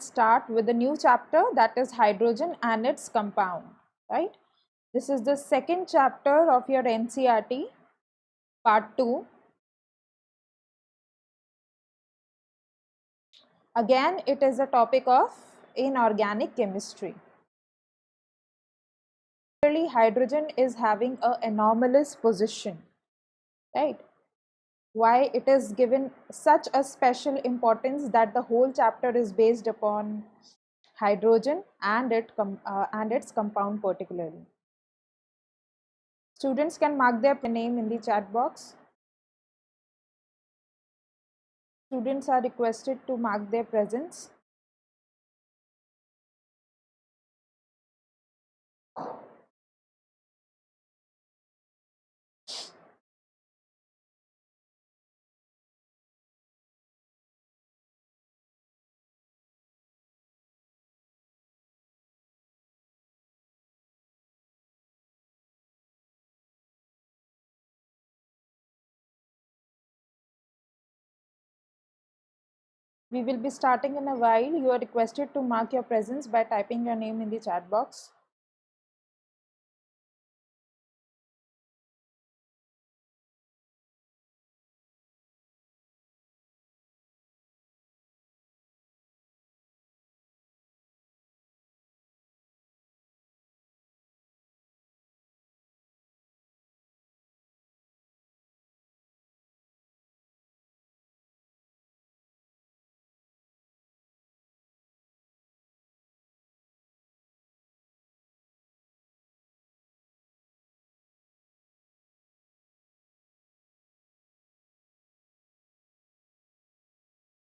will start with a new chapter, that is hydrogen and its compound, right? This is the second chapter of your NCERT, part 2. Again, it is a topic of inorganic chemistry. Clearly, hydrogen is having an anomalous position, right? Why it is given such a special importance that the whole chapter is based upon hydrogen and its compound particularly. Students can mark their name in the chat box. Students are requested to mark their presence. We will be starting in a while. You are requested to mark your presence by typing your name in the chat box.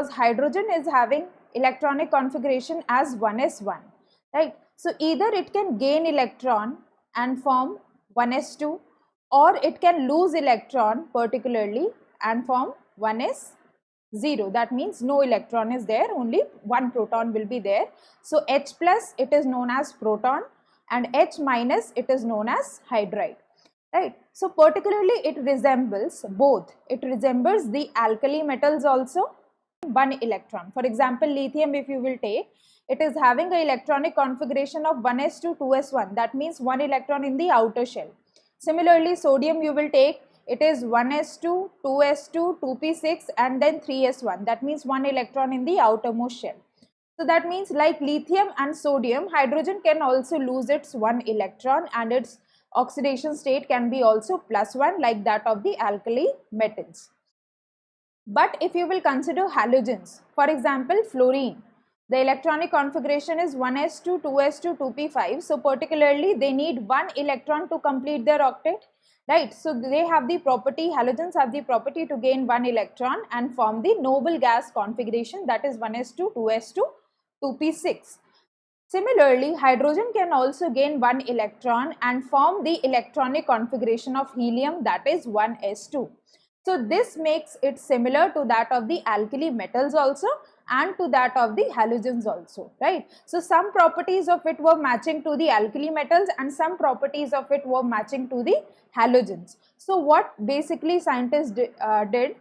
Because hydrogen is having electronic configuration as 1s1, right? So either it can gain electron and form 1s2, or it can lose electron particularly and form 1s0. That means no electron is there, only one proton will be there. So H plus, it is known as proton, and H minus, it is known as hydride, right? So particularly it resembles both. It resembles the alkali metals also, one electron. For example, lithium, if you will take, it is having an electronic configuration of 1s2 2s1. That means one electron in the outer shell. Similarly, sodium you will take, it is 1s2 2s2 2p6 and then 3s1. That means one electron in the outermost shell. So that means like lithium and sodium, hydrogen can also lose its one electron and its oxidation state can be also +1 like that of the alkali metals. But if you will consider halogens, for example, fluorine, the electronic configuration is 1s2, 2s2, 2p5. So particularly they need one electron to complete their octet, right? So they have the property, halogens have the property to gain one electron and form the noble gas configuration, that is 1s2, 2s2, 2p6. Similarly, hydrogen can also gain one electron and form the electronic configuration of helium, that is 1s2. So this makes it similar to that of the alkali metals also and to that of the halogens also, right? So some properties of it were matching to the alkali metals and some properties of it were matching to the halogens. So what basically scientists did,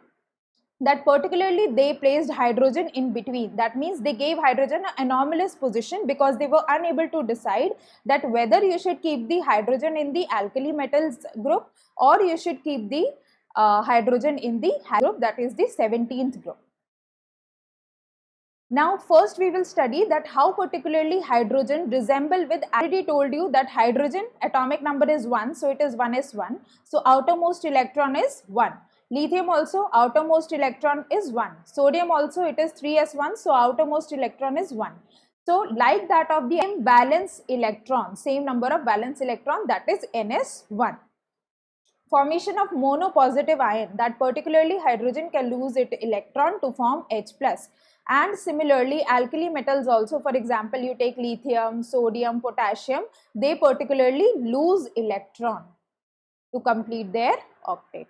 that particularly they placed hydrogen in between. That means they gave hydrogen an anomalous position because they were unable to decide that whether you should keep the hydrogen in the alkali metals group or you should keep the hydrogen in the group, that is the 17th group. Now first we will study that how particularly hydrogen resemble with, I already told you that hydrogen atomic number is 1, so it is 1s1, so outermost electron is 1. Lithium also outermost electron is 1. Sodium also it is 3s1, so outermost electron is 1. So like that of the same valence electron, same number of valence electron, that is ns1. Formation of monopositive ion, that particularly hydrogen can lose its electron to form H plus. And similarly alkali metals also, for example you take lithium, sodium, potassium, they particularly lose electron to complete their octet,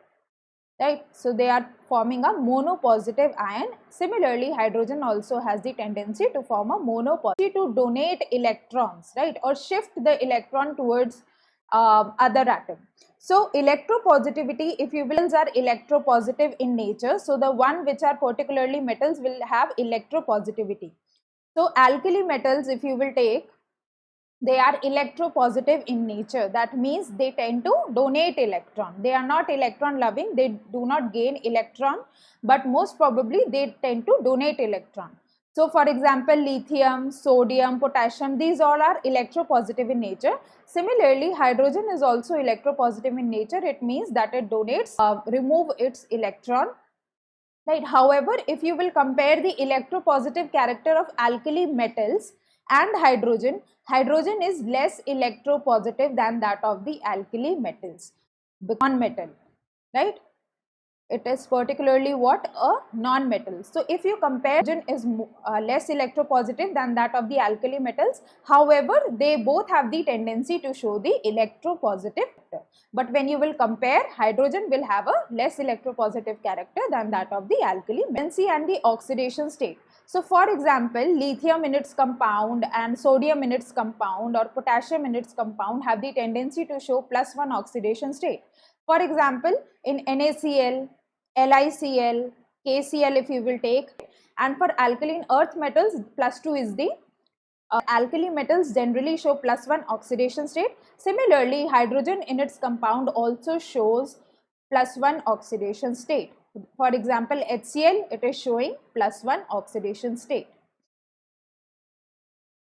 right? So they are forming a monopositive ion. Similarly hydrogen also has the tendency to form a monopositive, to donate electrons, right, or shift the electron towards other atom. So electropositivity, if you will, are electropositive in nature, so the one which are particularly metals will have electropositivity. So alkali metals, if you will take, they are electropositive in nature. That means they tend to donate electron. They are not electron loving, they do not gain electron, but most probably they tend to donate electron. So for example, lithium, sodium, potassium, these all are electropositive in nature. Similarly, hydrogen is also electropositive in nature. It means that it donates, remove its electron. Right. However, if you will compare the electropositive character of alkali metals and hydrogen, hydrogen is less electropositive than that of the alkali metals, non-metal, right? It is particularly what? A non-metal. So if you compare, hydrogen is less electropositive than that of the alkali metals. However, they both have the tendency to show the electropositive character. But when you will compare, hydrogen will have a less electropositive character than that of the alkali metals. And the oxidation state. So for example, lithium in its compound and sodium in its compound or potassium in its compound have the tendency to show +1 oxidation state. For example, in NaCl, LiCl, KCl if you will take, and for alkaline earth metals, +2 is the alkali metals generally show +1 oxidation state. Similarly, hydrogen in its compound also shows +1 oxidation state. For example, HCl, it is showing +1 oxidation state.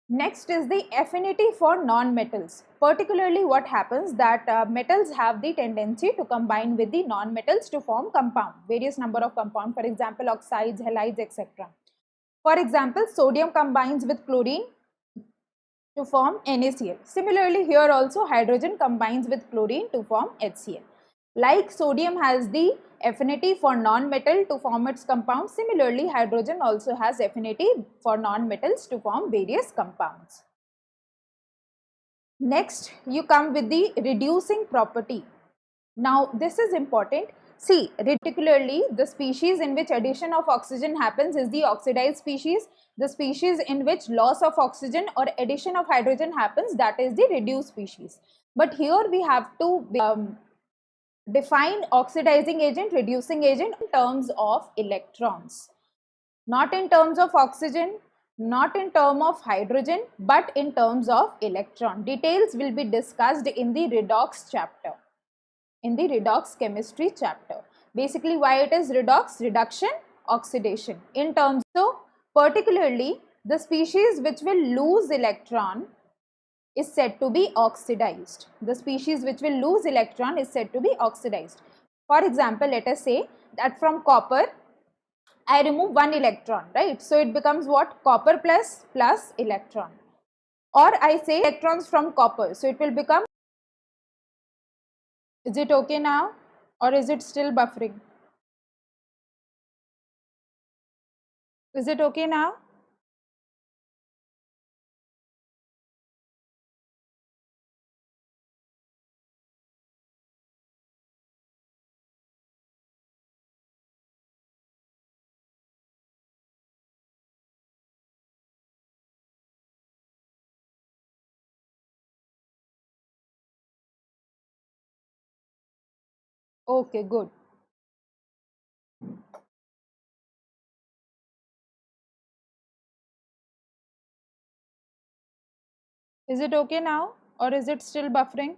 Next is the affinity for non-metals. Particularly what happens that metals have the tendency to combine with the non-metals to form compound, various number of compound, for example oxides, halides, etc. For example, sodium combines with chlorine to form NaCl. Similarly, here also hydrogen combines with chlorine to form HCl. Like sodium has the affinity for non-metal to form its compound, similarly hydrogen also has affinity for non-metals to form various compounds. Next, you come with the reducing property. Now, this is important. See, particularly the species in which addition of oxygen happens is the oxidized species. The species in which loss of oxygen or addition of hydrogen happens, that is the reduced species. But here we have to define oxidizing agent, reducing agent in terms of electrons. Not in terms of oxygen, not in terms of hydrogen, but in terms of electron. Details will be discussed in the redox chapter, in the redox chemistry chapter. Basically, why it is redox? Reduction, oxidation. In terms of, particularly the species which will lose electron is said to be oxidized. The species which will lose electron is said to be oxidized. For example, let us say that from copper, I remove one electron, right? So it becomes what? Copper plus electron. Or I say electrons from copper, so it will become. Is it okay now or is it still buffering? Is it okay now? Okay, good. Is it okay now or is it still buffering?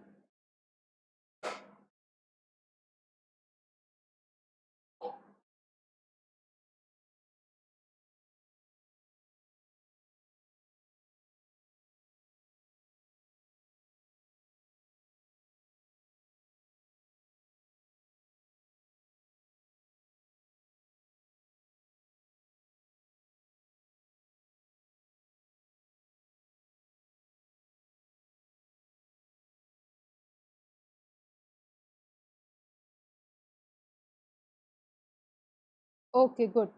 Okay, good.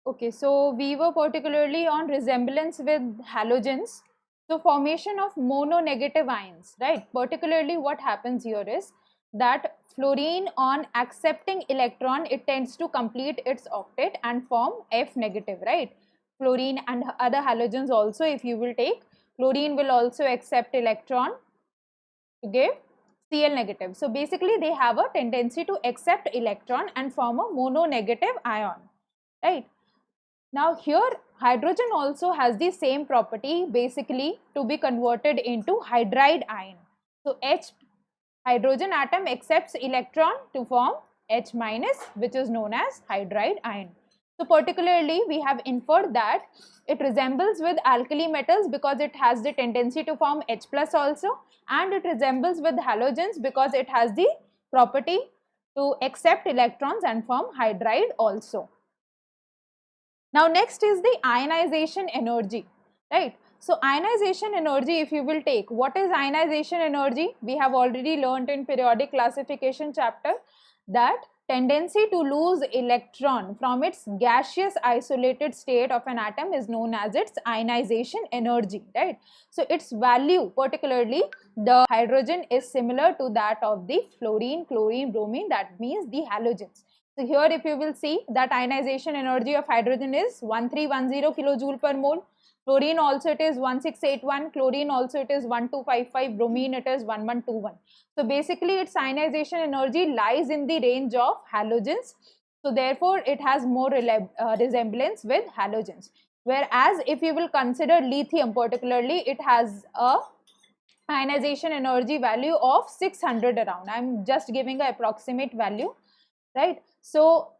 Okay, so we were particularly on resemblance with halogens. So formation of mononegative ions, right? Particularly what happens here is that fluorine on accepting electron, it tends to complete its octet and form F negative, right? Fluorine and other halogens also, if you will take, fluorine will also accept electron to give Cl negative. So basically they have a tendency to accept electron and form a mononegative ion. right? Now here hydrogen also has the same property, basically to be converted into hydride ion. So H hydrogen atom accepts electron to form H minus, which is known as hydride ion. So particularly we have inferred that it resembles with alkali metals because it has the tendency to form H plus also, and it resembles with halogens because it has the property to accept electrons and form hydride also. Now next is the ionization energy, right? So ionization energy, if you will take, what is ionization energy? We have already learned in periodic classification chapter that tendency to lose electron from its gaseous isolated state of an atom is known as its ionization energy, right? So its value, particularly the hydrogen, is similar to that of the fluorine, chlorine, bromine, that means the halogens. So here if you will see that ionization energy of hydrogen is 1310 kilojoule per mole, fluorine also it is 1681, chlorine also it is 1255, bromine it is 1121. So basically its ionization energy lies in the range of halogens. So therefore it has more resemblance with halogens. Whereas if you will consider lithium particularly, it has a ionization energy value of 600 around. I am just giving an approximate value, right? So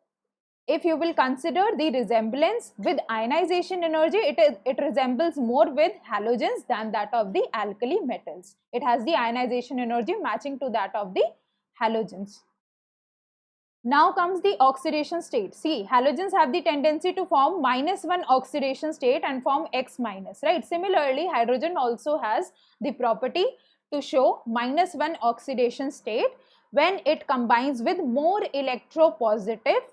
if you will consider the resemblance with ionization energy, it resembles more with halogens than that of the alkali metals. It has the ionization energy matching to that of the halogens. Now comes the oxidation state. See, halogens have the tendency to form -1 oxidation state and form X minus, right? Similarly, hydrogen also has the property to show -1 oxidation state when it combines with more electropositive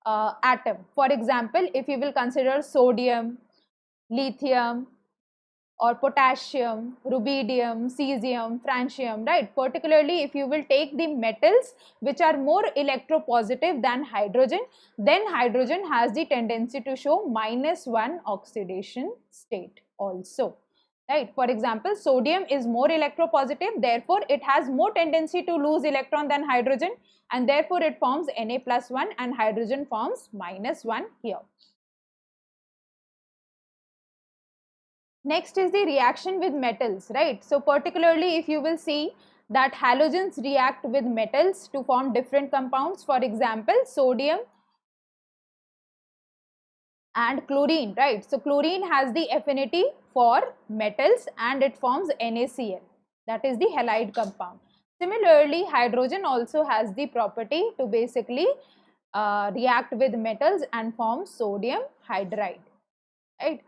atom. For example, if you will consider sodium, lithium, or potassium, rubidium, cesium, francium, right? Particularly if you will take the metals which are more electropositive than hydrogen, then hydrogen has the tendency to show -1 oxidation state also, right? For example, sodium is more electropositive, therefore it has more tendency to lose electron than hydrogen, and therefore it forms Na+1 and hydrogen forms -1 here. Next is the reaction with metals, right? So particularly if you will see that halogens react with metals to form different compounds, for example, sodium and chlorine, right? So chlorine has the affinity for metals and it forms NaCl, that is the halide compound. Similarly, hydrogen also has the property to basically react with metals and form sodium hydride, right?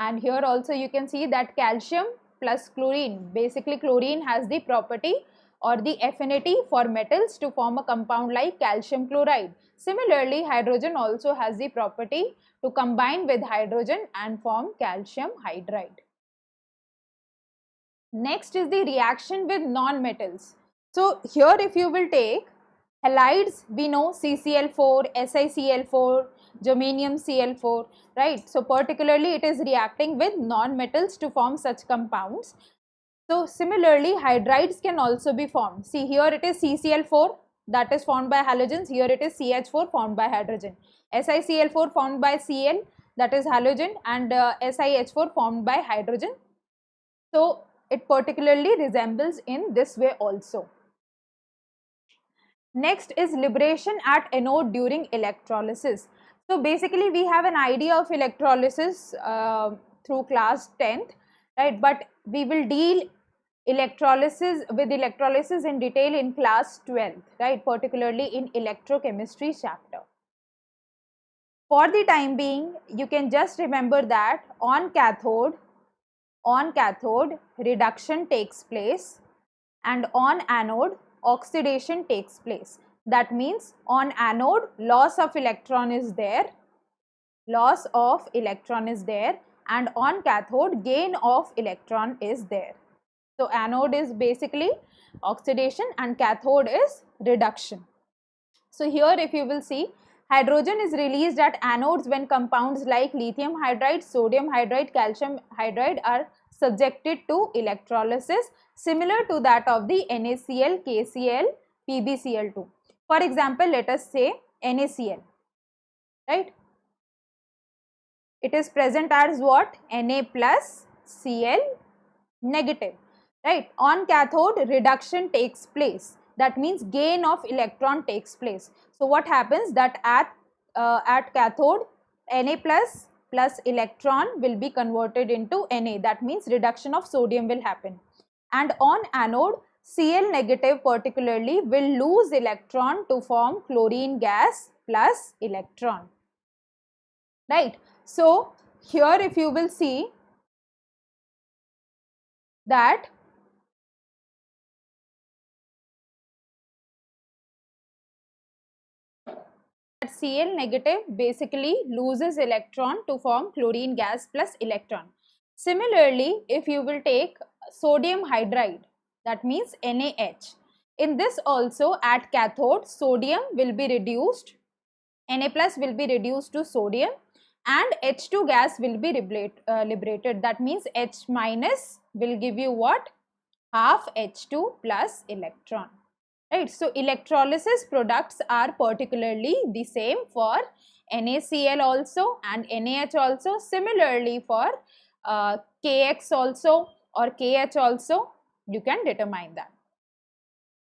And here also you can see that calcium plus chlorine, basically chlorine has the property or the affinity for metals to form a compound like calcium chloride. Similarly, hydrogen also has the property to combine with hydrogen and form calcium hydride. Next is the reaction with non-metals. So here if you will take halides, we know CCl4, SiCl4, germanium Cl4, right? So particularly it is reacting with non-metals to form such compounds. So similarly hydrides can also be formed. See, here it is CCl4 that is formed by halogens, here it is CH4 formed by hydrogen. SiCl4 formed by Cl, that is halogen, and SiH4 formed by hydrogen. So it particularly resembles in this way also. Next is liberation at anode during electrolysis. So basically we have an idea of electrolysis through class 10th, right? But we will deal electrolysis in detail in class 12th, right? Particularly in electrochemistry chapter. For the time being, you can just remember that on cathode reduction takes place and on anode oxidation takes place. That means on anode loss of electron is there, and on cathode gain of electron is there. So anode is basically oxidation and cathode is reduction. So here if you will see, hydrogen is released at anodes when compounds like lithium hydride, sodium hydride, calcium hydride are subjected to electrolysis similar to that of the NaCl, KCl, PbCl2. For example, let us say NaCl, right? it is present as what? Na plus Cl negative, right? On cathode, reduction takes place. That means gain of electron takes place. So what happens that at cathode, Na plus electron will be converted into Na. That means reduction of sodium will happen. And on anode, Cl negative particularly will lose electron to form chlorine gas plus electron, right? So here if you will see that Cl negative basically loses electron to form chlorine gas plus electron. Similarly, if you will take sodium hydride, that means NaH. In this also at cathode, sodium will be reduced, Na plus will be reduced to sodium and H2 gas will be liberated. That means H minus will give you what? Half H2 plus electron. Right. So electrolysis products are particularly the same for NaCl also and NaH also. Similarly for Kx also or Kh also, you can determine that.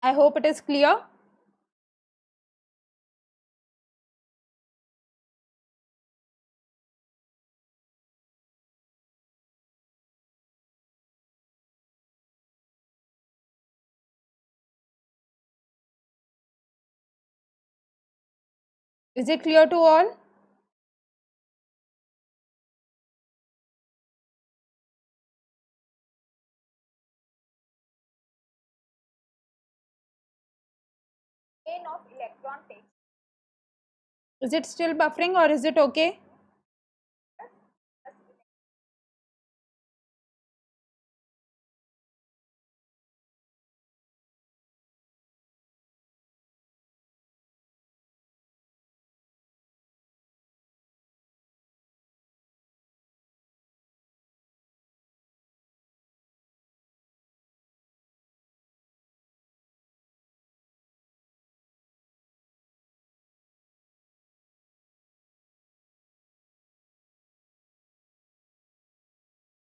I hope it is clear. Is it clear to all? Gain of electron takes. Is it still buffering or is it okay?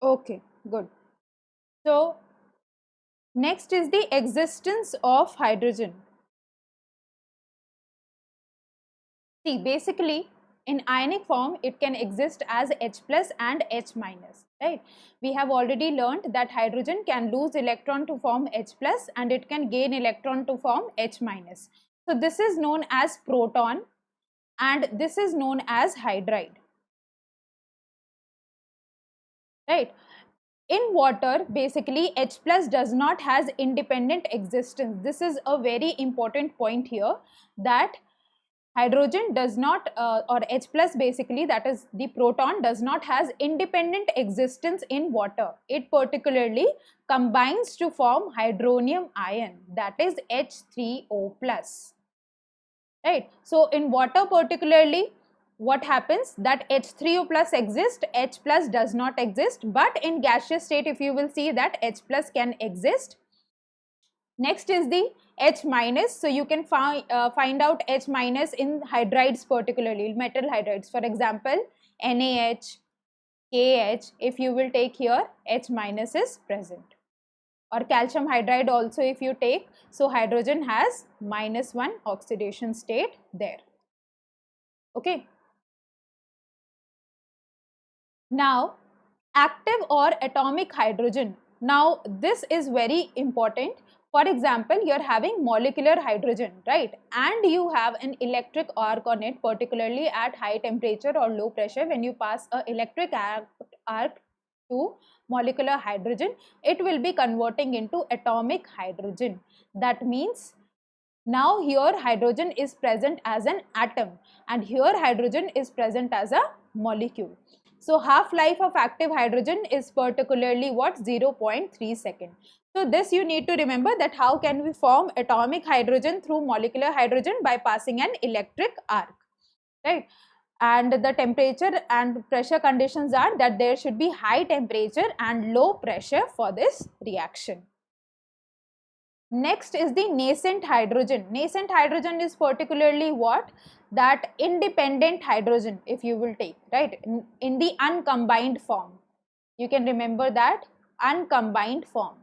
Okay, good. So next is the existence of hydrogen. See, basically in ionic form it can exist as H plus and H minus, right? We have already learned that hydrogen can lose electron to form H plus and it can gain electron to form H minus. So this is known as proton and this is known as hydride, right? In water, basically H plus does not has independent existence. This is a very important point here, that hydrogen does not or H plus basically, that is the proton, does not has independent existence in water. It particularly combines to form hydronium ion, that is H3O plus, right? So in water particularly, what happens that H3O plus exists, H plus does not exist, but in gaseous state if you will see that H plus can exist. Next is the H minus. So you can find out H minus in hydrides particularly, metal hydrides. For example, NaH, KH, if you will take here, H minus is present. Or calcium hydride also if you take, so hydrogen has -1 oxidation state there. Okay. Now, active or atomic hydrogen. Now, this is very important. For example, you are having molecular hydrogen, right? And you have an electric arc on it, particularly at high temperature or low pressure. When you pass an electric arc to molecular hydrogen, it will be converting into atomic hydrogen. That means now here hydrogen is present as an atom and here hydrogen is present as a molecule. So half-life of active hydrogen is particularly what? 0.3 seconds. So this you need to remember, that how can we form atomic hydrogen through molecular hydrogen? By passing an electric arc, right? And the temperature and pressure conditions are that there should be high temperature and low pressure for this reaction. Next is the nascent hydrogen. Nascent hydrogen is particularly what? That independent hydrogen, if you will take, right, in the uncombined form. You can remember that, uncombined form.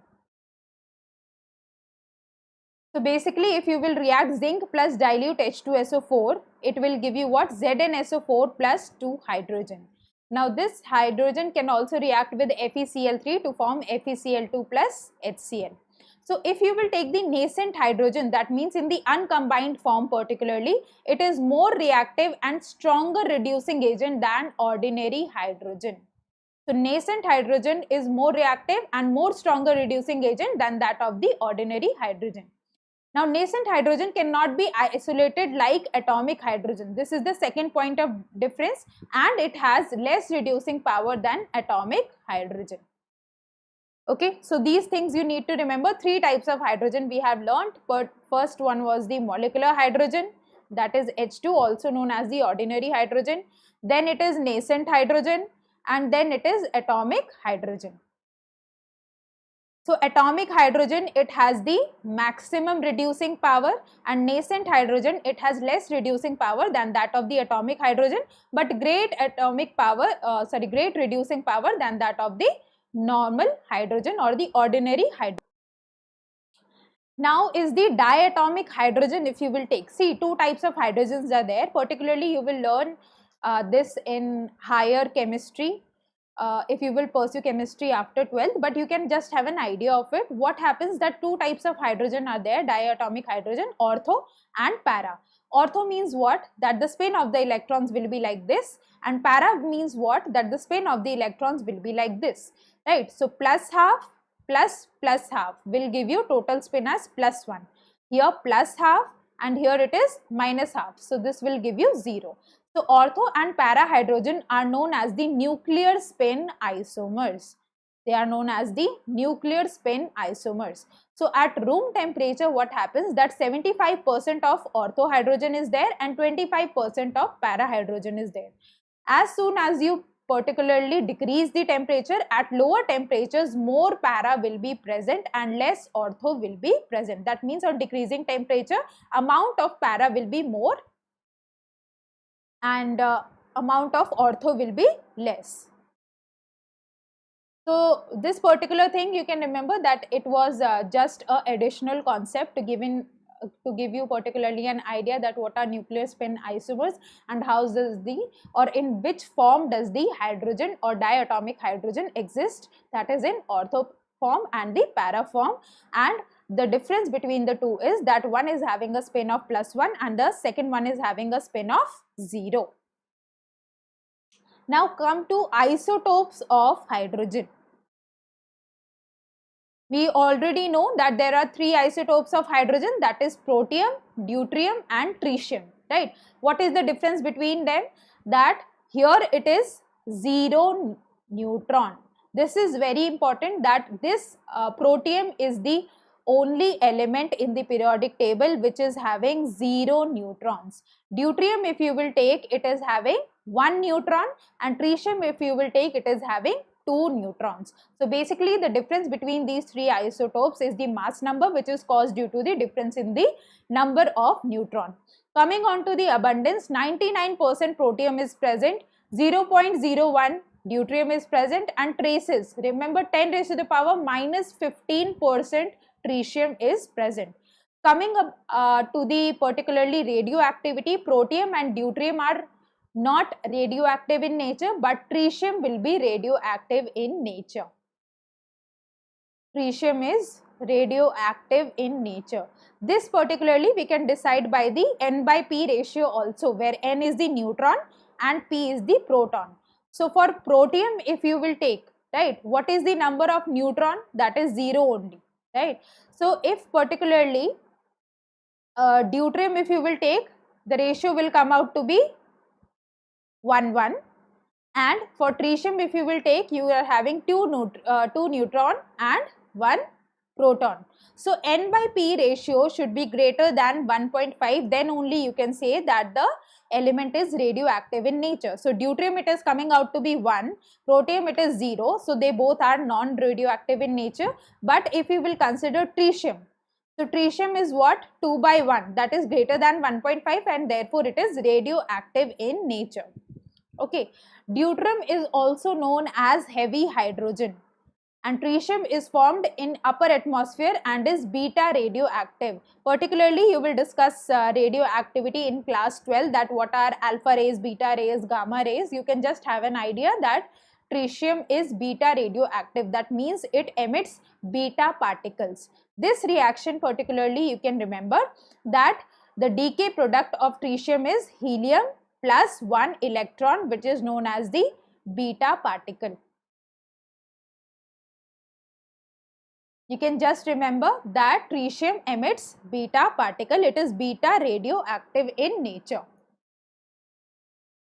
So basically, if you will react zinc plus dilute H2SO4, it will give you what? ZnSO4 plus 2 hydrogen. Now this hydrogen can also react with FeCl3 to form FeCl2 plus HCl. So if you will take the nascent hydrogen, that means in the uncombined form particularly, it is more reactive and stronger reducing agent than ordinary hydrogen. So nascent hydrogen is more reactive and more stronger reducing agent than that of the ordinary hydrogen. Now, nascent hydrogen cannot be isolated like atomic hydrogen. This is the second point of difference, and it has less reducing power than atomic hydrogen. Okay, so these things you need to remember. Three types of hydrogen we have learnt, but first one was the molecular hydrogen, that is H2, also known as the ordinary hydrogen. Then it is nascent hydrogen, and then it is atomic hydrogen. So atomic hydrogen, it has the maximum reducing power, and nascent hydrogen, it has less reducing power than that of the atomic hydrogen, but great reducing power than that of the normal hydrogen or the ordinary hydrogen. Now is the diatomic hydrogen, if you will take. See, two types of hydrogens are there. Particularly you will learn this in higher chemistry. If you will pursue chemistry after 12th, but you can just have an idea of it. What happens that two types of hydrogen are there, diatomic hydrogen, ortho and para. Ortho means what? That the spin of the electrons will be like this, and para means what? That the spin of the electrons will be like this, right? So plus half plus plus half will give you total spin as plus 1. Here plus half, and here it is minus half. So this will give you 0. So ortho and para hydrogen are known as the nuclear spin isomers. They are known as the nuclear spin isomers. So at room temperature, what happens? That 75% of ortho hydrogen is there and 25% of para hydrogen is there. As soon as you particularly decrease the temperature, at lower temperatures more para will be present and less ortho will be present. That means on decreasing temperature, amount of para will be more and amount of ortho will be less. So this particular thing you can remember that it was just a additional concept to give you particularly an idea that what are nuclear spin isomers and how does in which form does the hydrogen or diatomic hydrogen exist, that is in ortho form and the para form. And the difference between the two is that one is having a spin of +1 and the second one is having a spin of 0. Now come to isotopes of hydrogen. We already know that there are three isotopes of hydrogen, that is protium, deuterium and tritium, right? What is the difference between them? That here it is 0 neutron. This is very important, that this protium is the only element in the periodic table which is having 0 neutrons. Deuterium, if you will take, it is having 1 neutron, and tritium, if you will take, it is having 2 neutrons. So basically the difference between these three isotopes is the mass number, which is caused due to the difference in the number of neutron. Coming on to the abundance, 99% protium is present, 0.01 deuterium is present, and traces, remember 10 raised to the power minus 15% tritium is present. Coming up to the particularly radioactivity, protium and deuterium are not radioactive in nature, but tritium will be radioactive in nature. Tritium is radioactive in nature. This particularly we can decide by the N/P ratio also, where N is the neutron and P is the proton. So for protium, if you will take, right, what is the number of neutron? That is 0 only, right? So if particularly deuterium, if you will take, the ratio will come out to be 1:1, and for tritium, if you will take, you are having 2 neutron and 1 proton. So N/P ratio should be greater than 1.5, then only you can say that the element is radioactive in nature. So deuterium, it is coming out to be 1, protium it is 0, so they both are non-radioactive in nature. But if you will consider tritium, So tritium is what? 2 by 1, that is greater than 1.5, and therefore it is radioactive in nature. Okay, deuterium is also known as heavy hydrogen, and tritium is formed in upper atmosphere and is beta radioactive. Particularly you will discuss radioactivity in class 12, that what are alpha rays, beta rays, gamma rays. You can just have an idea that tritium is beta radioactive, that means it emits beta particles. This reaction particularly you can remember that the decay product of tritium is helium plus 1 electron, which is known as the beta particle. You can just remember that tritium emits beta particle. It is beta radioactive in nature.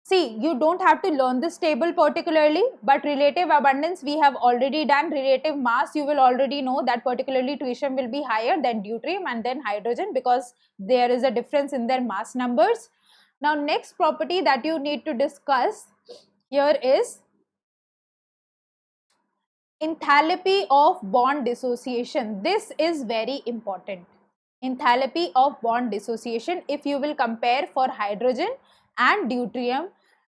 See, you don't have to learn this table particularly, but relative abundance we have already done. Relative mass you will already know that particularly tritium will be higher than deuterium and then hydrogen, because there is a difference in their mass numbers. Now next property that you need to discuss here is enthalpy of bond dissociation. This is very important. Enthalpy of bond dissociation, if you will compare for hydrogen and deuterium,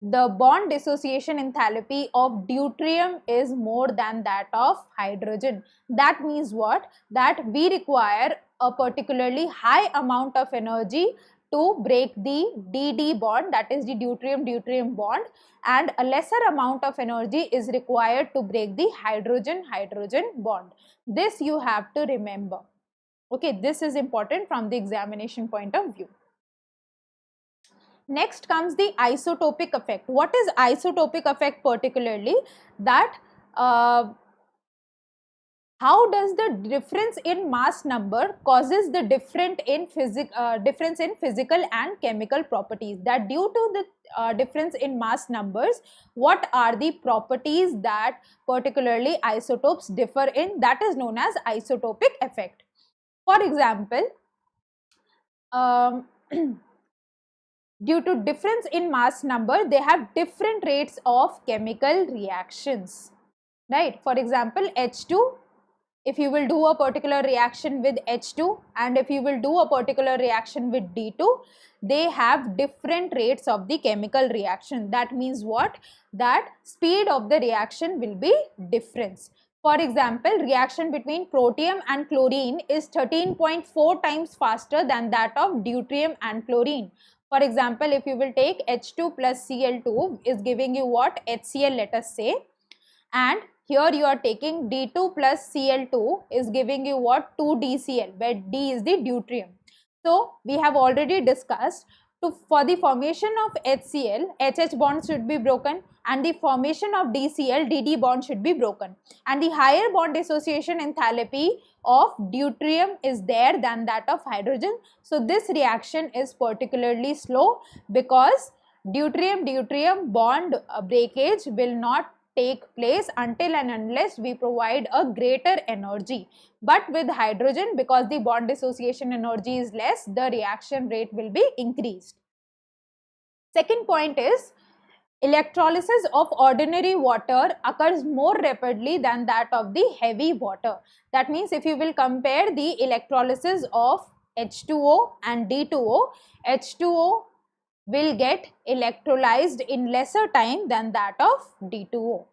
the bond dissociation enthalpy of deuterium is more than that of hydrogen. That means what? That we require a particularly high amount of energy to break the DD bond, that is the deuterium-deuterium bond, and a lesser amount of energy is required to break the hydrogen-hydrogen bond. This you have to remember. Okay, this is important from the examination point of view. Next comes the isotopic effect. What is isotopic effect particularly? That how does the difference in mass number causes the difference in physical and chemical properties? That due to the difference in mass numbers, what are the properties that particularly isotopes differ in? That is known as isotopic effect. For example, due to difference in mass number, they have different rates of chemical reactions, right? For example, H2, if you will do a particular reaction with H2 and if you will do a particular reaction with D2, they have different rates of the chemical reaction. That means what? That speed of the reaction will be different. For example, reaction between protium and chlorine is 13.4 times faster than that of deuterium and chlorine. For example, if you will take H2 plus Cl2 is giving you what? HCl, let us say, and here you are taking D2 plus Cl2 is giving you what? 2DCl, where D is the deuterium. So we have already discussed, for the formation of HCl, HH bond should be broken, and the formation of DCl, DD bond should be broken, and the higher bond dissociation enthalpy of deuterium is there than that of hydrogen. So this reaction is particularly slow because deuterium-deuterium bond breakage will not take place until and unless we provide a greater energy. But with hydrogen, because the bond dissociation energy is less, the reaction rate will be increased. Second point is, electrolysis of ordinary water occurs more rapidly than that of the heavy water. That means if you will compare the electrolysis of H2O and D2O, H2O will get electrolyzed in lesser time than that of D2O,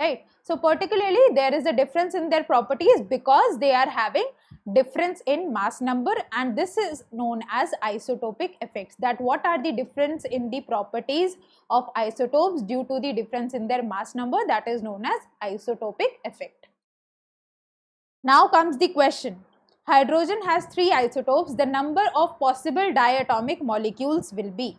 right? So particularly there is a difference in their properties because they are having difference in mass number, and this is known as isotopic effects. That what are the difference in the properties of isotopes due to the difference in their mass number, that is known as isotopic effect. Now comes the question. Hydrogen has 3 isotopes. The number of possible diatomic molecules will be.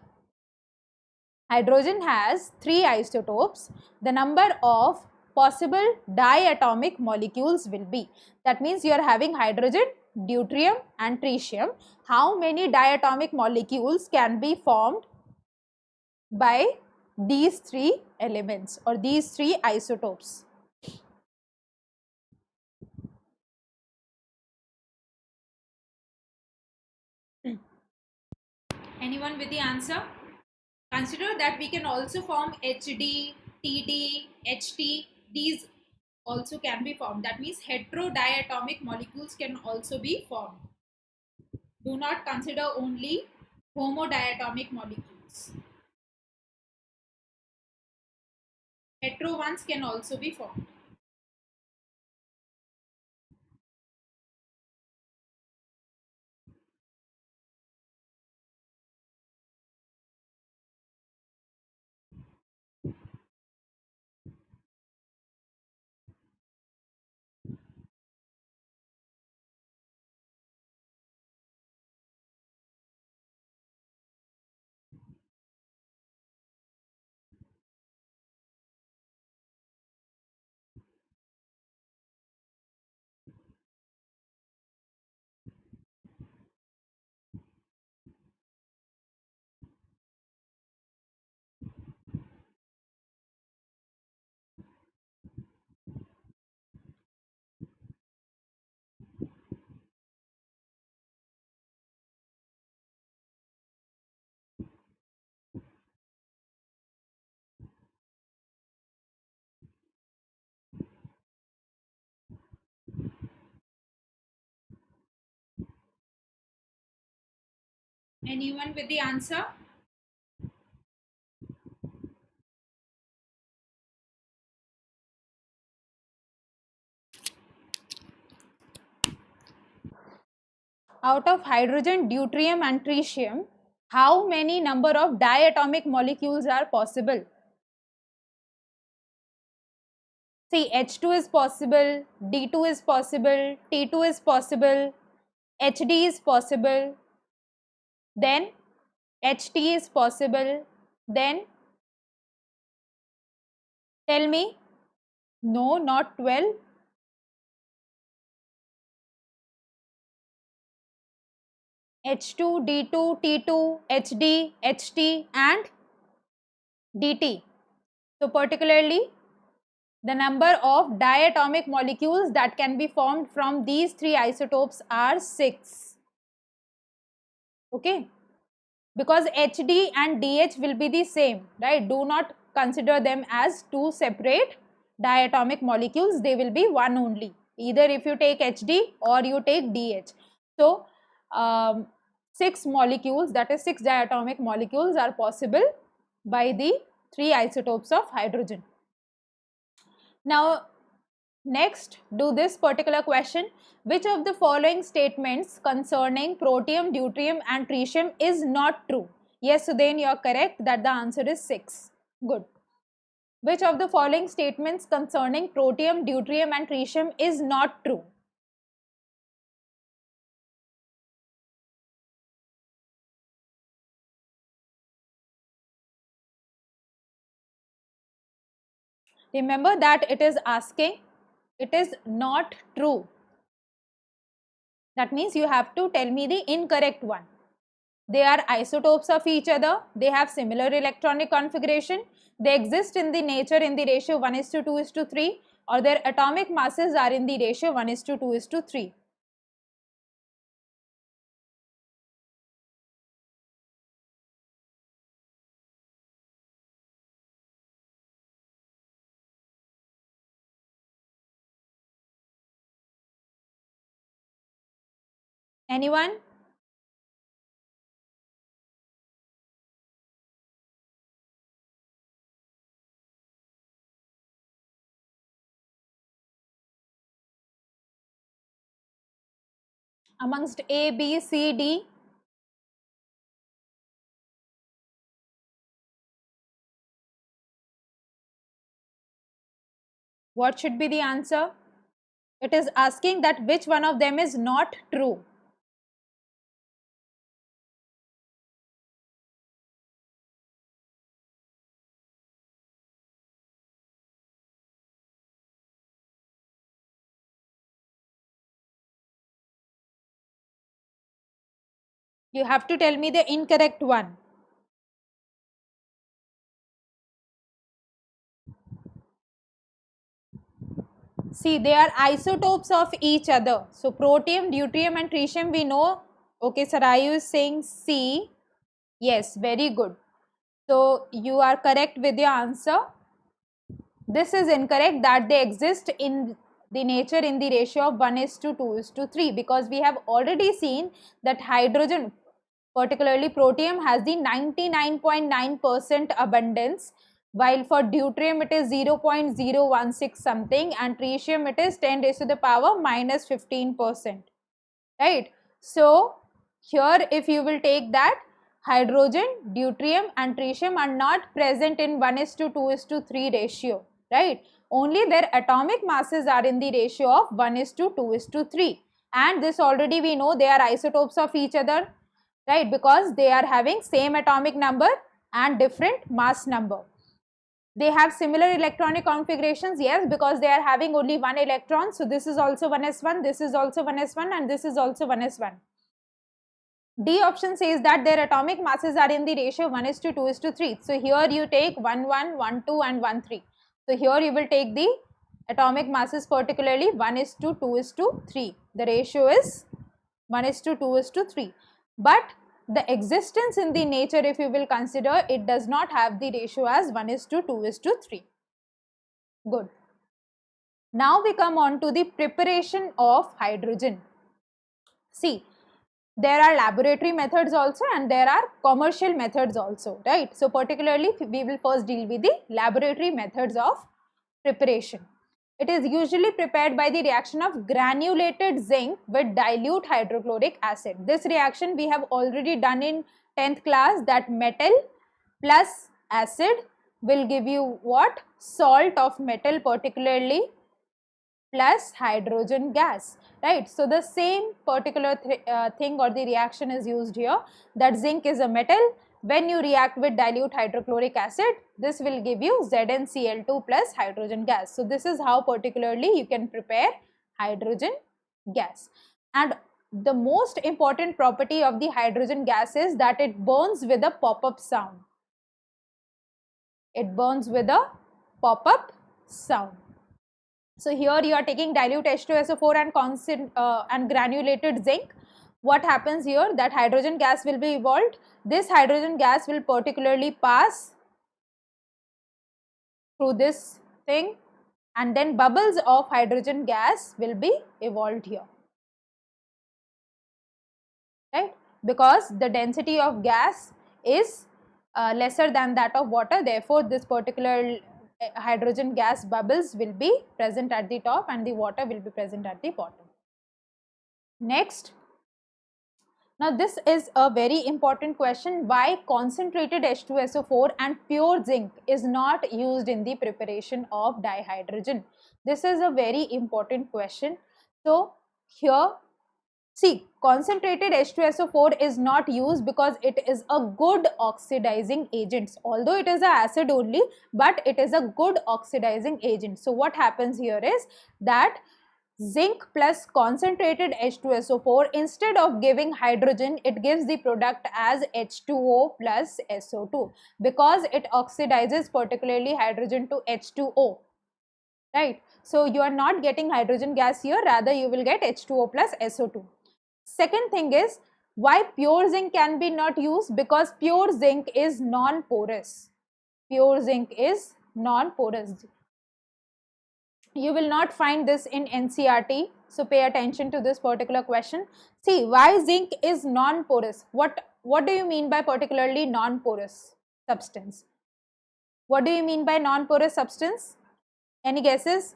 Hydrogen has 3 isotopes. The number of possible diatomic molecules will be. That means you are having hydrogen, deuterium and tritium. How many diatomic molecules can be formed by these 3 elements or these 3 isotopes? Anyone with the answer? Consider that we can also form HD, TD, HT. These also can be formed. That means heterodiatomic molecules can also be formed. Do not consider only homodiatomic molecules. Hetero ones can also be formed. Anyone with the answer? Out of hydrogen, deuterium and tritium, how many number of diatomic molecules are possible? See, H2 is possible, D2 is possible, T2 is possible, HD is possible, then HT is possible, then tell me, no, not 12. H2, D2, T2, HD, HT and DT. So particularly the number of diatomic molecules that can be formed from these three isotopes are 6. Okay, because HD and DH will be the same, right? Do not consider them as two separate diatomic molecules. They will be one only, either if you take HD or you take DH. So 6 molecules, that is 6 diatomic molecules, are possible by the 3 isotopes of hydrogen. Now next, do this particular question. Which of the following statements concerning protium, deuterium and tritium is not true? Yes, so then you are correct that the answer is 6. Good. Which of the following statements concerning protium, deuterium and tritium is not true? Remember that it is asking, it is not true. That means you have to tell me the incorrect one. They are isotopes of each other, they have similar electronic configuration, they exist in the nature in the ratio 1:2:3, or their atomic masses are in the ratio 1:2:3. Anyone? Amongst A, B, C, D? What should be the answer? It is asking that which one of them is not true. You have to tell me the incorrect one. See, they are isotopes of each other. So, protium, deuterium and tritium we know. Okay, Sarayu is saying C. Yes, very good. So, you are correct with your answer. This is incorrect that they exist in the nature in the ratio of 1:2:3, because we have already seen that hydrogen, particularly protium, has the 99.9% abundance, while for deuterium it is 0.016 something, and tritium it is 10 raised to the power minus 15%, right? So here if you will take that, hydrogen, deuterium and tritium are not present in 1:2:3 ratio, right? Only their atomic masses are in the ratio of 1:2:3, and this already we know they are isotopes of each other, right? Because they are having same atomic number and different mass number. They have similar electronic configurations, yes, because they are having only one electron. So this is also 1s1, this is also 1s1, and this is also 1s1. D option says that their atomic masses are in the ratio 1:2:3. So here you take 1, 1, 1, 2 and 1, 3. So here you will take the atomic masses, particularly 1:2:3. The ratio is 1:2:3. But the existence in the nature, if you will consider, it does not have the ratio as 1:2:3. Good. Now we come on to the preparation of hydrogen. See, there are laboratory methods also and there are commercial methods also, right? So particularly we will first deal with the laboratory methods of preparation. It is usually prepared by the reaction of granulated zinc with dilute hydrochloric acid. This reaction we have already done in 10th class, that metal plus acid will give you what? Salt of metal, particularly, plus hydrogen gas, right? So the same particular thing or the reaction is used here, that zinc is a metal. When you react with dilute hydrochloric acid, this will give you ZnCl2 plus hydrogen gas. So this is how particularly you can prepare hydrogen gas. And the most important property of the hydrogen gas is that it burns with a pop-up sound. It burns with a pop-up sound. So here you are taking dilute H2SO4 and granulated zinc. What happens here? That hydrogen gas will be evolved. This hydrogen gas will particularly pass through this thing, and then bubbles of hydrogen gas will be evolved here, right? Because the density of gas is lesser than that of water, therefore this particular hydrogen gas bubbles will be present at the top and the water will be present at the bottom. Next, now this is a very important question, why concentrated H2SO4 and pure zinc is not used in the preparation of dihydrogen. This is a very important question. So here, see, concentrated H2SO4 is not used because it is a good oxidizing agent. Although it is an acid only, but it is a good oxidizing agent. So what happens here is that zinc plus concentrated H2SO4, instead of giving hydrogen, it gives the product as H2O plus SO2, because it oxidizes particularly hydrogen to H2O, right? So you are not getting hydrogen gas here, rather you will get H2O plus SO2. Second thing is, why pure zinc can be not used? Because pure zinc is non-porous. Pure zinc is non-porous. You will not find this in NCERT, so pay attention to this particular question. See, why zinc is non-porous? What do you mean by particularly non-porous substance? What do you mean by non-porous substance? Any guesses?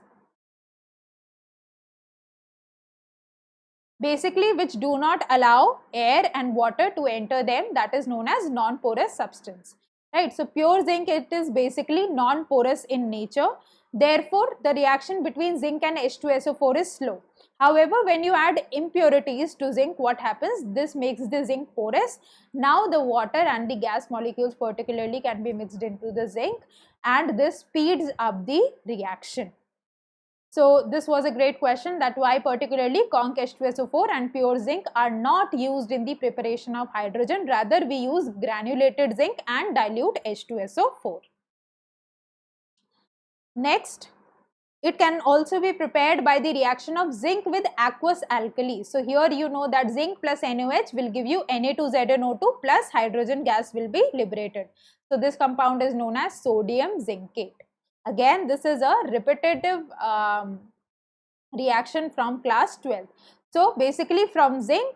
Basically, which do not allow air and water to enter them, that is known as non-porous substance, right? So pure zinc, it is basically non-porous in nature. Therefore, the reaction between zinc and H2SO4 is slow. However, when you add impurities to zinc, what happens? This makes the zinc porous. Now the water and the gas molecules particularly can be mixed into the zinc, and this speeds up the reaction. So this was a great question, that why particularly conc H2SO4 and pure zinc are not used in the preparation of hydrogen, rather we use granulated zinc and dilute H2SO4. Next, it can also be prepared by the reaction of zinc with aqueous alkali. So here you know that zinc plus NaOH will give you Na2ZnO2 plus hydrogen gas will be liberated. So this compound is known as sodium zincate. Again, this is a repetitive reaction from class 12. So basically from zinc,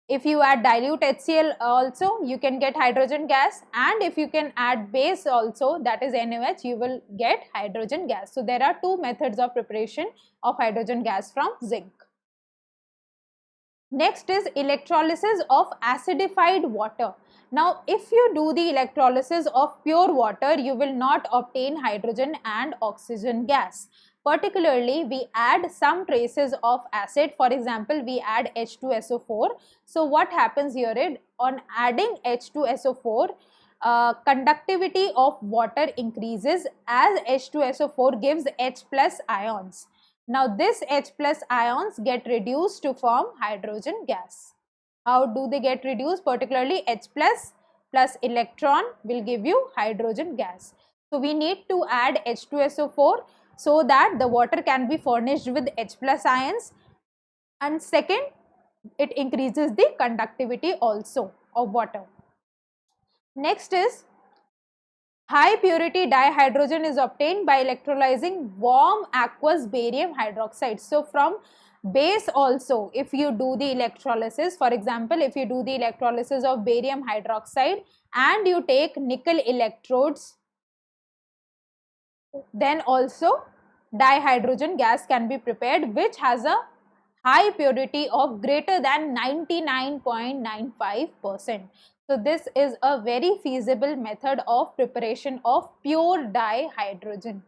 if you add dilute HCl also, you can get hydrogen gas, and if you can add base also, that is NaOH, you will get hydrogen gas. So there are two methods of preparation of hydrogen gas from zinc. Next is electrolysis of acidified water. Now, if you do the electrolysis of pure water, you will not obtain hydrogen and oxygen gas. Particularly, we add some traces of acid. For example, we add H2SO4. So, what happens here is, on adding H2SO4, conductivity of water increases as H2SO4 gives H plus ions. Now, this H plus ions get reduced to form hydrogen gas. How do they get reduced? Particularly H plus electron will give you hydrogen gas. So, we need to add H2SO4 so that the water can be furnished with H plus ions, and second, it increases the conductivity also of water. Next is high purity dihydrogen is obtained by electrolyzing warm aqueous barium hydroxide. So, from base also, if you do the electrolysis, for example, if you do the electrolysis of barium hydroxide and you take nickel electrodes, then also dihydrogen gas can be prepared, which has a high purity of greater than 99.95%. So, this is a very feasible method of preparation of pure dihydrogen.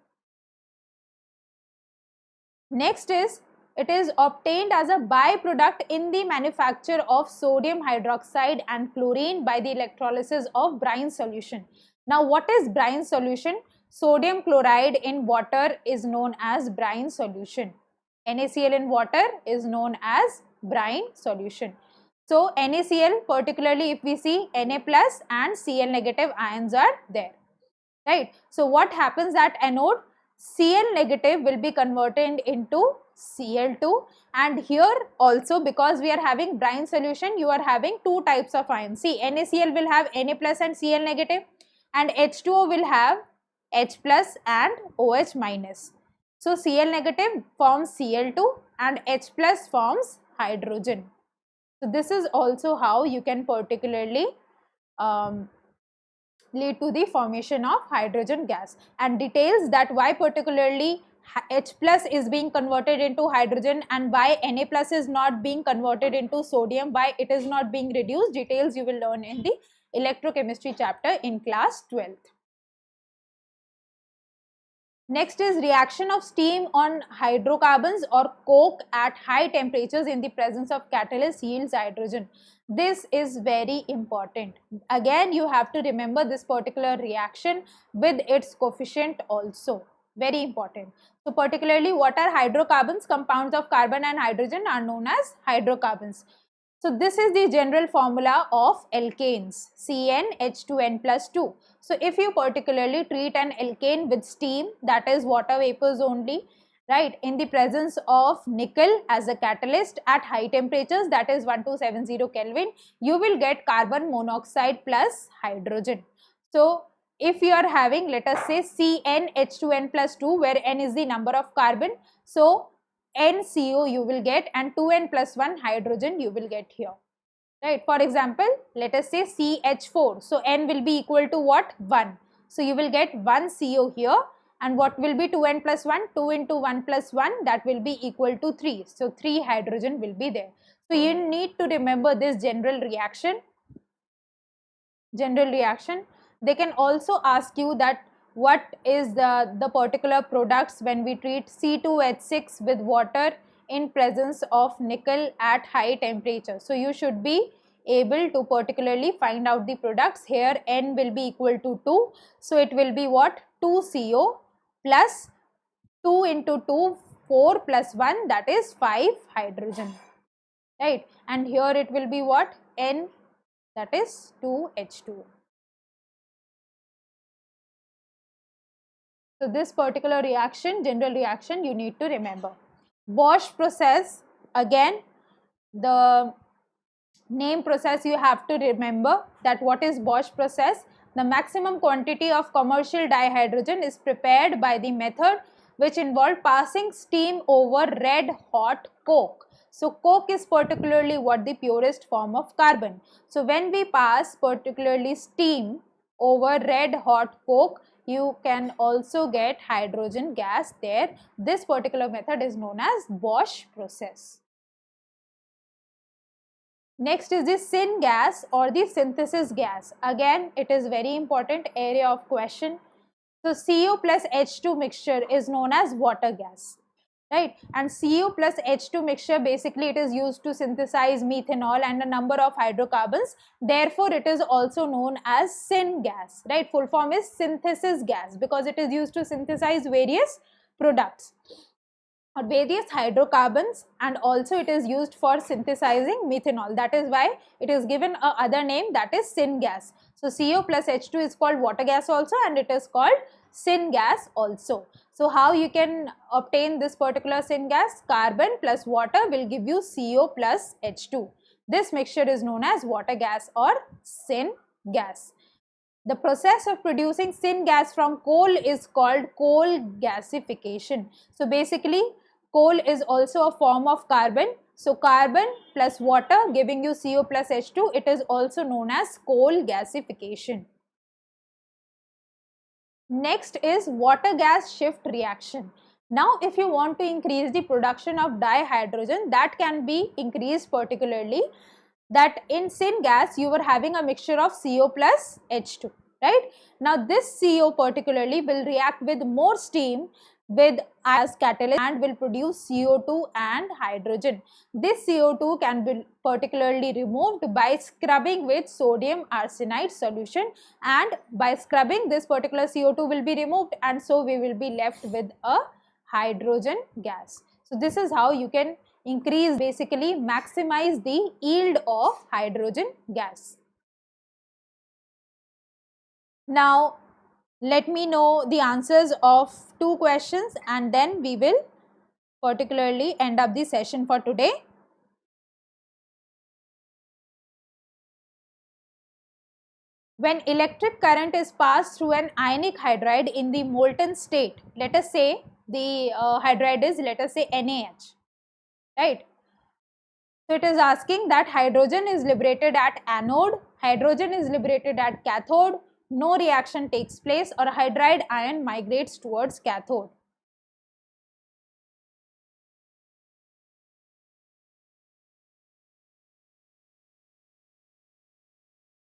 Next is, it is obtained as a byproduct in the manufacture of sodium hydroxide and chlorine by the electrolysis of brine solution. Now, what is brine solution? Sodium chloride in water is known as brine solution. NaCl in water is known as brine solution. So, NaCl, particularly if we see Na plus and Cl negative ions are there, right. So, what happens at anode? Cl negative will be converted into Cl2, and here also, because we are having brine solution, you are having two types of ions. See, NaCl will have Na plus and Cl negative, and H2O will have H plus and OH minus. So, Cl negative forms Cl2 and H plus forms hydrogen. So, this is also how you can particularly lead to the formation of hydrogen gas, and details that why particularly H plus is being converted into hydrogen and why Na plus is not being converted into sodium, why it is not being reduced, details you will learn in the electrochemistry chapter in class 12th. Next is reaction of steam on hydrocarbons or coke at high temperatures in the presence of catalyst yields hydrogen. This is very important. Again, you have to remember this particular reaction with its coefficient also. Very important. So, particularly what are hydrocarbons? Compounds of carbon and hydrogen are known as hydrocarbons. So, this is the general formula of alkanes, CnH2n plus 2. So, if you particularly treat an alkane with steam, that is water vapors only, right, in the presence of nickel as a catalyst at high temperatures, that is 1270 Kelvin, you will get carbon monoxide plus hydrogen. So, if you are having, let us say, CnH2n plus 2, where n is the number of carbon, so NCO you will get, and 2n plus 1 hydrogen you will get here, right. For example, let us say CH4, so n will be equal to what? 1. So, you will get 1 CO here, and what will be 2n plus 1? 2 into 1 plus 1, that will be equal to 3. So, 3 hydrogen will be there. So, you need to remember this general reaction. They can also ask you that what is the particular products when we treat C2H6 with water in presence of nickel at high temperature. So, you should be able to particularly find out the products. Here N will be equal to 2. So, it will be what? 2CO plus 2 into 2, 4 plus 1, that is 5 hydrogen, right. And here it will be what? N, that is 2H2. So, this particular reaction, general reaction, you need to remember. Bosch process, again the name process you have to remember that what is Bosch process. The maximum quantity of commercial dihydrogen is prepared by the method which involve passing steam over red hot coke. So coke is particularly what, the purest form of carbon. So when we pass particularly steam over red hot coke, you can also get hydrogen gas there. This particular method is known as Bosch process. Next is the syngas or the synthesis gas. Again, it is very important area of question. So CO plus H2 mixture is known as water gas, right? And CO plus H2 mixture, basically it is used to synthesize methanol and a number of hydrocarbons. Therefore, it is also known as syngas, right? Full form is synthesis gas because it is used to synthesize various products or various hydrocarbons, and also it is used for synthesizing methanol. That is why it is given a other name, that is syngas. So CO plus H2 is called water gas also, and it is called syngas also. So how you can obtain this particular syngas? Carbon plus water will give you CO plus H2. This mixture is known as water gas or syngas. The process of producing syngas from coal is called coal gasification. So basically, coal is also a form of carbon. So carbon plus water giving you CO plus H2, it is also known as coal gasification. Next is water gas shift reaction. Now, if you want to increase the production of dihydrogen, that can be increased particularly that in syngas you were having a mixture of CO plus H2, right? Now, this CO particularly will react with more steam with as catalyst and will produce CO2 and hydrogen. This CO2 can be particularly removed by scrubbing with sodium arsenide solution, and by scrubbing this particular CO2 will be removed, and so we will be left with a hydrogen gas. So this is how you can increase, basically maximize the yield of hydrogen gas. Now let me know the answers of 2 questions and then we will particularly end up the session for today. When electric current is passed through an ionic hydride in the molten state, let us say the hydride is, let us say, NaH, right? So it is asking that hydrogen is liberated at anode, hydrogen is liberated at cathode, no reaction takes place, or hydride ion migrates towards cathode.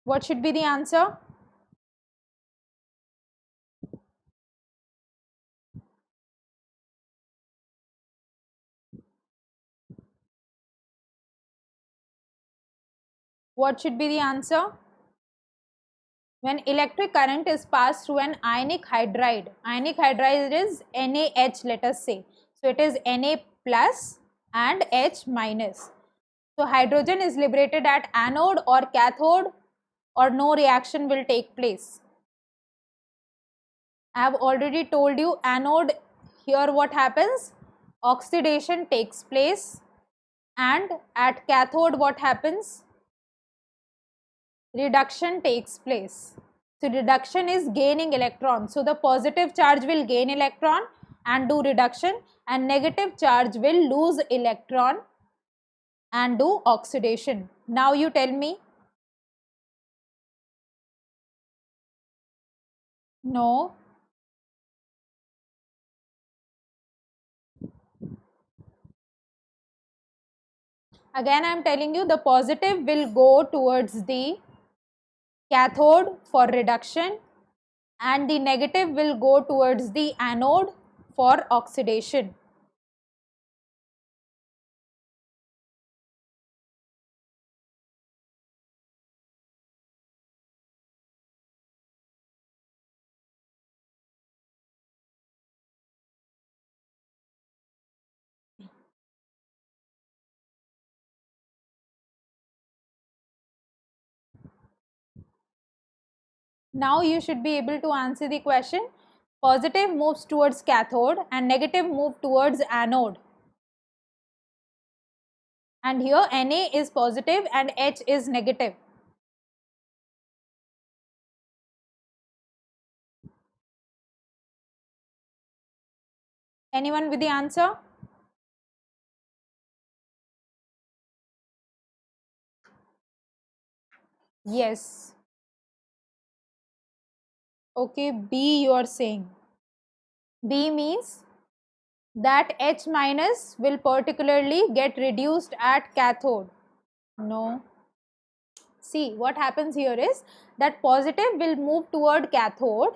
What should be the answer? What should be the answer? When electric current is passed through an ionic hydride is NaH, let us say. So it is Na plus and H minus. So hydrogen is liberated at anode or cathode, or no reaction will take place. I have already told you anode, here what happens? Oxidation takes place, and at cathode what happens? Reduction takes place. So reduction is gaining electron. So the positive charge will gain electron and do reduction, and negative charge will lose electron and do oxidation. Now you tell me. No. Again I am telling you, the positive will go towards the cathode for reduction and the negative will go towards the anode for oxidation. Now you should be able to answer the question. Positive moves towards cathode and negative move towards anode. And here Na is positive and H is negative. Anyone with the answer? Yes. Okay, B you are saying. B means that H minus will particularly get reduced at cathode. No. See, what happens here is that positive will move toward cathode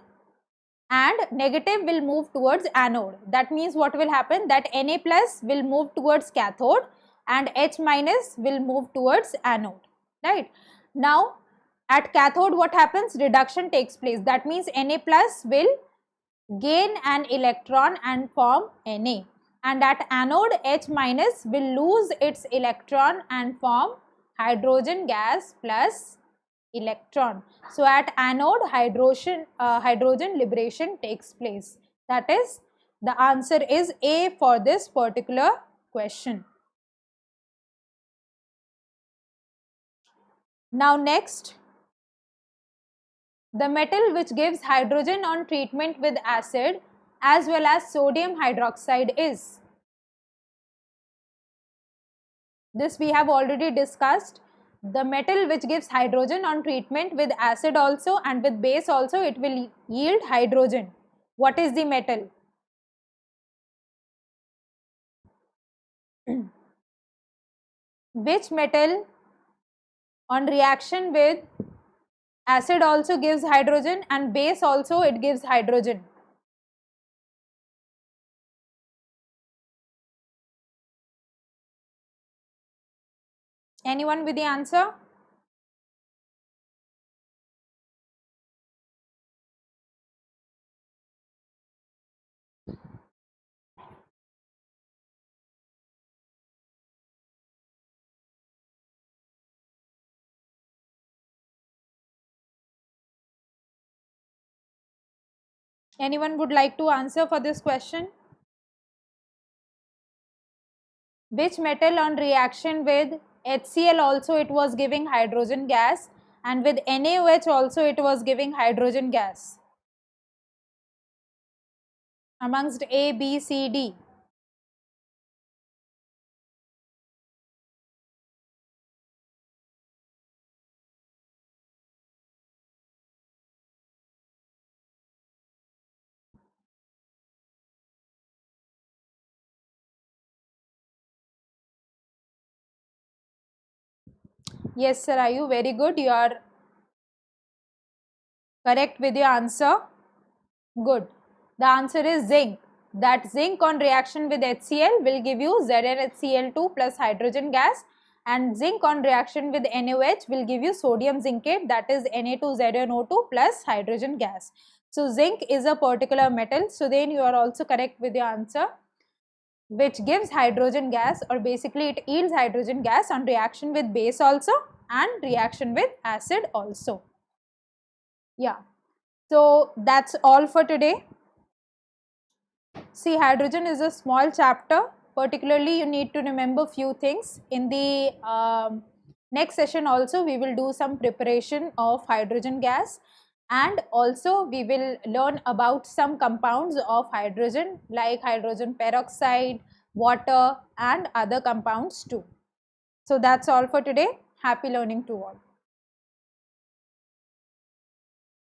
and negative will move towards anode. That means what will happen, that Na plus will move towards cathode and H minus will move towards anode, right? Now at cathode what happens, reduction takes place. That means Na plus will gain an electron and form Na, and at anode H minus will lose its electron and form hydrogen gas plus electron. So at anode hydrogen liberation takes place. That is, the answer is A for this particular question. Now next, the metal which gives hydrogen on treatment with acid as well as sodium hydroxide is. This we have already discussed. The metal which gives hydrogen on treatment with acid also and with base also, it will yield hydrogen. What is the metal? Which metal on reaction with acid also gives hydrogen and base also it gives hydrogen? Anyone with the answer? Anyone would like to answer for this question? Which metal on reaction with HCl also it was giving hydrogen gas and with NaOH also it was giving hydrogen gas? Amongst A, B, C, D. Yes, sir, are you very good? You are correct with your answer. Good. The answer is zinc. That zinc on reaction with HCl will give you ZnHCl2 plus hydrogen gas, and zinc on reaction with NaOH will give you sodium zincate, that is Na2ZnO2 plus hydrogen gas. So zinc is a particular metal. So then you are also correct with your answer, which gives hydrogen gas, or basically it yields hydrogen gas on reaction with base also and reaction with acid also. Yeah. So that's all for today. See, hydrogen is a small chapter. Particularly, you need to remember few things. In the next session also, we will do some preparation of hydrogen gas, and also we will learn about some compounds of hydrogen like hydrogen peroxide, water and other compounds too. So that's all for today. Happy learning to all.